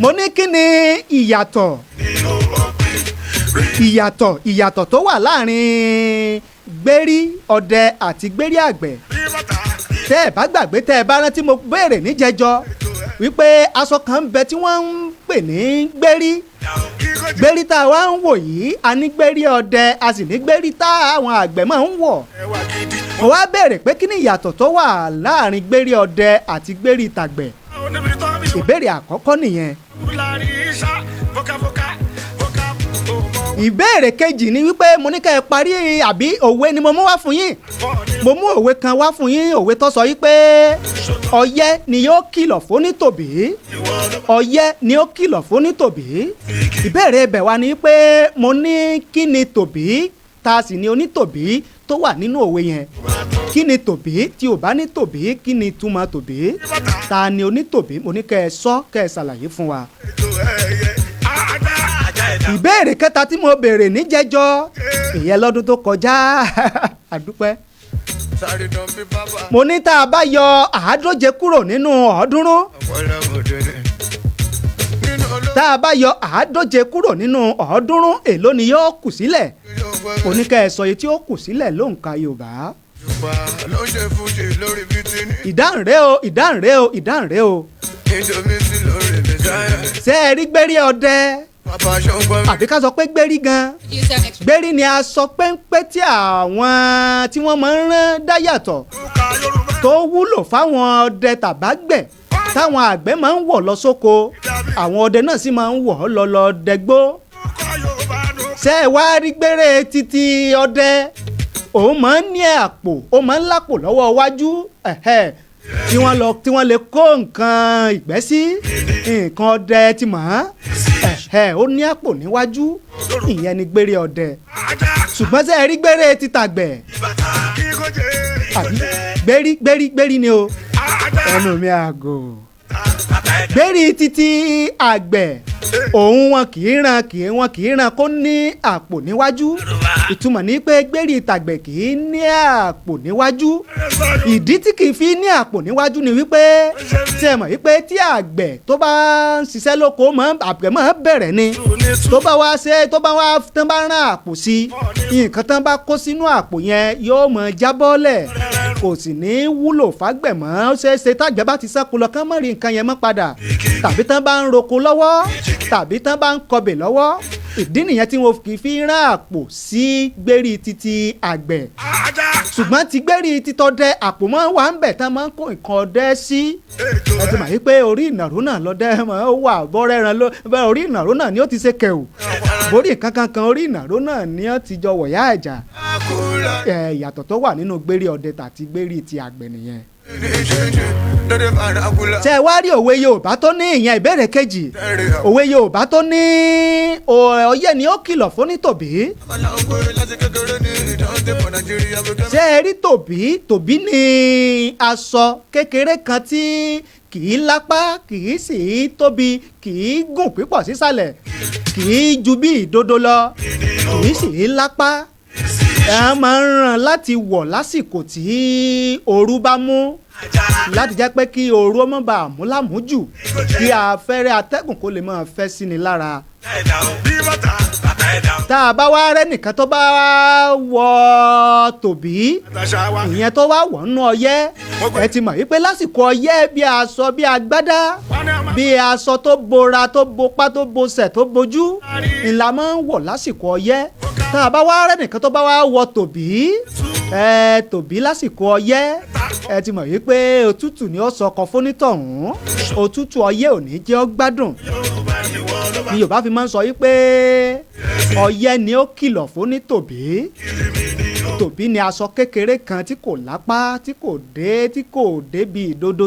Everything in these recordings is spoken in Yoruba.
mo ní kí ni ìyàtọ̀ tó wà láàrin gbérí ọdẹ àti gbérí àgbẹ̀. tẹ́ ẹ bá gbàgbé tẹ́ ẹ bá rántí mo béèrè níjẹjọ wípé aṣọ kan ń bẹ tí wọ́n ń pè ní gbérí tá a wá ń wò yìí a ní gbérí ọdẹ a sì ní gbérí tá àwọn àgbẹ̀ máa ń wọ̀. mo wá béèrè pé kí ni ìyàtọ̀ tó wà láàrin gbérí ọdẹ àti gbérí tàgbẹ̀. ìbéèrè àkọ́kọ́ nìyẹn. ìbéèrè kejì ni wípé mo ní kẹ́ ẹ parí àbí òwe ni mo mú wá fún yín. mo mú òwe kan wá fún yín, òwe tó sọ wípé ọyẹ́ ni yóò kìlọ̀ fónítòbí. ọyẹ́ ni ó kìlọ̀ fónítòbí. ìbéèrè ibẹ̀ wá ni pé mo ní kí ni tòbí ta sì ni onítòbí tó wà nínú òwe yẹn. kí ni tòbí tí ò bá ní tòbí kí ni túmọ̀ tòbí ta ni onítòbí mo ní kẹ́ ẹ sọ kẹ́ ẹ ṣàlàyé fún wa. ìbéèrè kẹta tí mo béèrè níjẹjọ ìyẹn lọ́dún tó kọjá àdúpẹ́. mo ní tá a bá yọ àádóje kúrò nínú ọ̀ọ́dúnrún. tá a bá yọ àádóje kúrò nínú ọ̀ọ́dúnrún èló ni yóò kù sílẹ̀. oníkẹ́ ẹ̀ sọ yìí tí ó kù sílẹ̀ ló ń ka Yorùbá. ìdáhùn rèé o ìdáhùn rèé o ìdáhùn rèé o. ṣé ẹ rí gbérí ọdẹ àbí ká sọ pé gbérí gan. gbérí ni aṣọ péńpé tí àwọn tí wọ́n máa ń rán dá yàtọ̀ tó wúlò fáwọn ọdẹ tàbágbẹ̀ táwọn àgbẹ̀ máa ń wọ̀ lọ sóko àwọn ọdẹ náà sì máa ń wọ̀ lọ dẹgbó. ṣé ẹ wá rí gbére títí ọdẹ òun máa ń ní àpò ó máa ń lápò lọ́wọ́ iwájú tí wọ́n lè kó nǹkan ìgbẹ́ sí nǹkan ọdẹ tí mọ̀ ó ní àpò níwájú ìyẹn ni gbére ọdẹ. ṣùgbọ́n ṣé ẹ rí gbére títàgbẹ̀ àbí gbérí ni o ẹnu mi àgò. gbérí títí àgbẹ̀ òun wọn kì í ran kó ní àpò níwájú. ìtumọ̀ ní pé gbérí tàgbẹ̀ kì í ní àpò níwájú. ìdí tí kì í fi ní àpò níwájú ni wípé tí ẹ mọ̀ wípé tí àgbẹ̀ tó bá ń ṣiṣẹ́ lóko àgbẹ̀ máa bẹ̀rẹ̀ ni tó bá tán bá rán àpò sí nǹkan tán bá kó sínú àpò yẹn yóò mọ̀ jábọ́lẹ̀ kò sì ní wúlò fágbẹ̀ mọ́ ó ṣeéṣe tágbẹ̀ bá ti sáko lọ kán mọ̀ rí nǹkan yẹn mọ́ padà tàbí tán bá ń roko lọ́wọ́ tàbí tán bá ń kọbè lọ́wọ́. ìdí nìyẹn tí wọn kì í fi rán àpò sí gbérí títí àgbẹ̀. ṣùgbọ́n ti gbérí títọ́dẹ àpò máa ń wà ń bẹ̀ tán máa ń kó nǹkan ọdẹ sí. ẹ ti mọ̀ wípé orí ìnàró náà lọ́dẹ máa ń wà bọ́rẹ́ran orí ìnàró náà ni ó ti ṣe kẹ̀wò borí nǹkan kan orí ìnàró náà ni ó ti jọ wọ̀yá ẹ̀jà. ìyàtọ̀ tó wà nínú gbérí ọdẹ tàti gbérí ti àgbẹ̀ nìyẹn. ṣé ẹ wá rí òwe Yorùbá tó ní ìyẹn ìbéèrè kejì òwe Yorùbá tó ní ọyẹ́ ni ó kìlọ̀ fún ní tòbí. ṣé ẹ rí tòbí ní aṣọ kékeré kan tí kì í lápá kì í sì í tóbi kì í gùn pípọ̀ sísàlẹ̀ kì í ju bí ìdodo lọ kì í sì í lápá. ẹ máa ń ràn láti wọ̀ lásìkò tí ooru bá mú láti jẹ́ pé kí ooru ó má bàa mú lámújù kí afẹ́rẹ́ atẹ́gùn kó lè máa fẹ́ sí ni lára. tá a bá wá rẹ́nìkan tó bá wọ tòbí ìyẹn tó wá wọ̀ nínú ọyẹ́ ẹ ti mọ̀ wípé lásìkò ọyẹ́ bí aṣọ bí agbádá bí aṣọ tó bora tó bopá tó bosẹ̀ tó bojú ńlá máa ń wọ̀ lásìkò ọyẹ́. tá a bá wá rẹ́nìkan tó bá wá wọ tòbí lásìkò ọyẹ́ ẹ ti mọ̀ wípé òtútù ni ó sọkọ fónítọ̀hún òtútù ọyẹ́ ò ní jẹ́ ó gbádùn. ni Yorùbá fi máa ń sọ wípé ọyẹ́ ni ó kìlọ̀ fónítòbí. tòbí ni aṣọ kékeré kan tí kò lápá tí kò dé bí ìdodo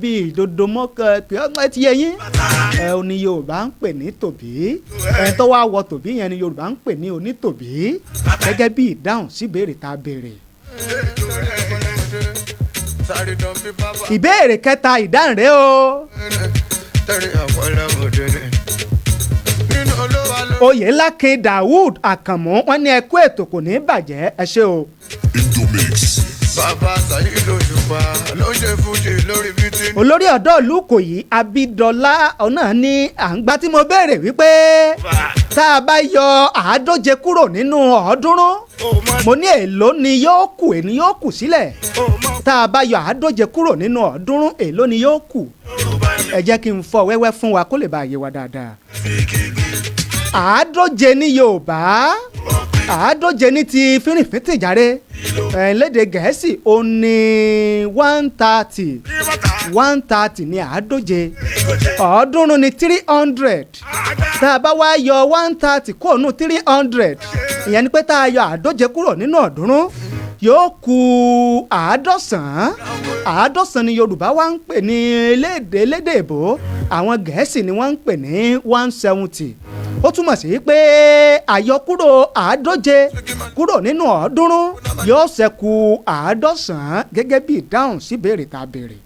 bí ìdodo mọ́ ti yẹ yín. ò ní Yorùbá ń pè ní tòbí. ẹni tó wá wọ tòbí yẹn ni Yorùbá ń pè ní onítòbí. gẹ́gẹ́ bí ìdáhùn sí ìbéèrè tá a béèrè. ìbéèrè kẹta ìdáhùn rèé o. Oyèlákin Dawood Àkànmú wọn ní ẹ kú ètò kò ní bàjẹ́ ẹ ṣé o. Indomix. bàbá Saheed Òṣùpá ló ń ṣe fújì lórí bítí. olórí ọ̀dọ́ ìlú Ìkòyí Abídọ́lá ọ̀nà ní àǹgbá tí mo béèrè wípé tá a bá yọ 150 kúrò nínú 300 mo ní èló ni yóò kù sílẹ̀ tá a bá yọ 150 kúrò nínú 300 èló ni yóò kù ẹ jẹ́ kí n fọ́ wẹ́wẹ́ fún wa kó lè bá yé wa dáadáa. 150 ní Yorùbá 150 ní ti fínrìnfín jàre lédè Gẹ̀ẹ́sì ó ní 130 ní 150 300 ní 300 tá a bá wá yọ 130 kúrò nínú 300 ìyẹn ni pé tá a yọ 150 kúrò nínú 300 yóò kù 150 ní Yorùbá wá ń pè ní elédè èbó àwọn Gẹ̀ẹ́sì ni wọ́n ń pè ní 170 ó túmọ̀ sí pé àyọkúrò 150 kúrò nínú 300 yóò ṣẹ́kù 150 gẹ́gẹ́ bí ìdáhùn sí ìbéèrè tá a béèrè.